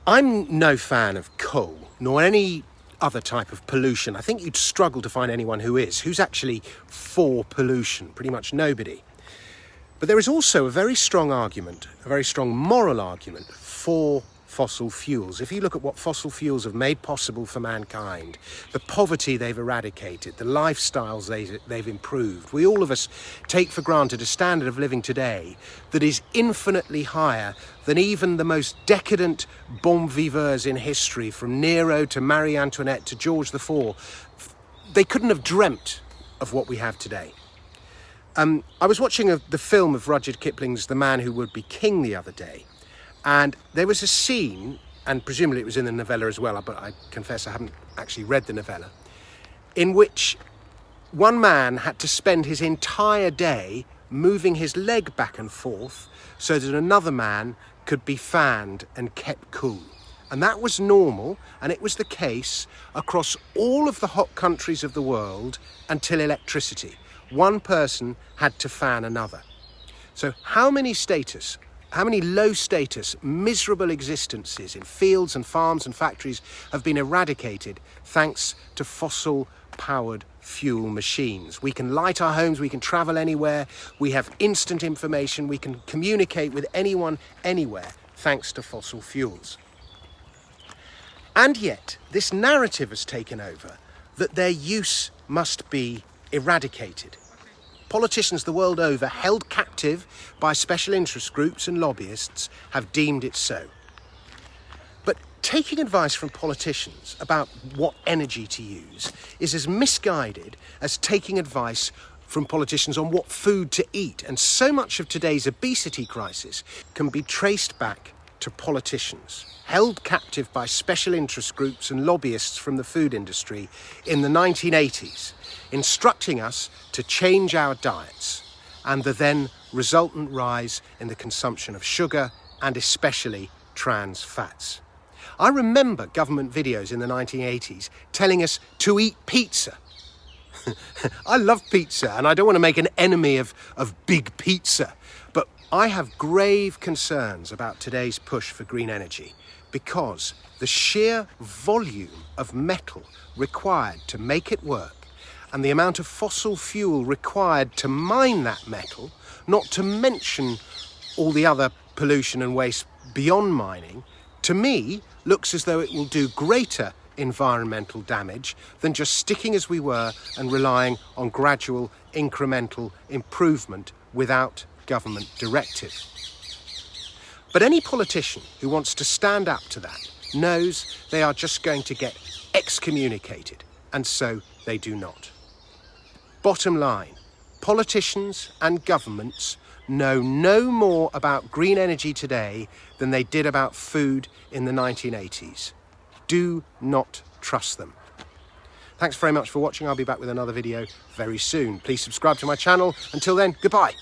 I'm no fan of coal, nor any other type of pollution. I think you'd struggle to find anyone who is. Who's actually for pollution? Pretty much nobody. But there is also a very strong argument, a very strong moral argument for fossil fuels. If you look at what fossil fuels have made possible for mankind, the poverty they've eradicated, the lifestyles they've improved, we all of us take for granted a standard of living today that is infinitely higher than even the most decadent bon viveurs in history, from Nero to Marie Antoinette to George IV. They couldn't have dreamt of what we have today. I was watching the film of Rudyard Kipling's The Man Who Would Be King the other day, and there was a scene, and presumably it was in the novella as well, but I confess I haven't actually read the novella, in which one man had to spend his entire day moving his leg back and forth so that another man could be fanned and kept cool. And that was normal, and it was the case across all of the hot countries of the world until electricity. One person had to fan another. So how many low status, miserable existences in fields and farms and factories have been eradicated thanks to fossil-powered fuel machines? We can light our homes, we can travel anywhere, we have instant information, we can communicate with anyone, anywhere, thanks to fossil fuels. And yet, this narrative has taken over that their use must be eradicated. Politicians the world over, held captive by special interest groups and lobbyists, have deemed it so. But taking advice from politicians about what energy to use is as misguided as taking advice from politicians on what food to eat. And so much of today's obesity crisis can be traced back to politicians, held captive by special interest groups and lobbyists from the food industry in the 1980s, instructing us to change our diets, and the then resultant rise in the consumption of sugar and especially trans fats. I remember government videos in the 1980s telling us to eat pizza. I love pizza, and I don't want to make an enemy of big pizza, but I have grave concerns about today's push for green energy, because the sheer volume of metal required to make it work and the amount of fossil fuel required to mine that metal, not to mention all the other pollution and waste beyond mining, to me looks as though it will do greater environmental damage than just sticking as we were and relying on gradual incremental improvement without government directive. But any politician who wants to stand up to that knows they are just going to get excommunicated, and so they do not. Bottom line, politicians and governments know no more about green energy today than they did about food in the 1980s. Do not trust them. Thanks very much for watching. I'll be back with another video very soon. Please subscribe to my channel. Until then, goodbye.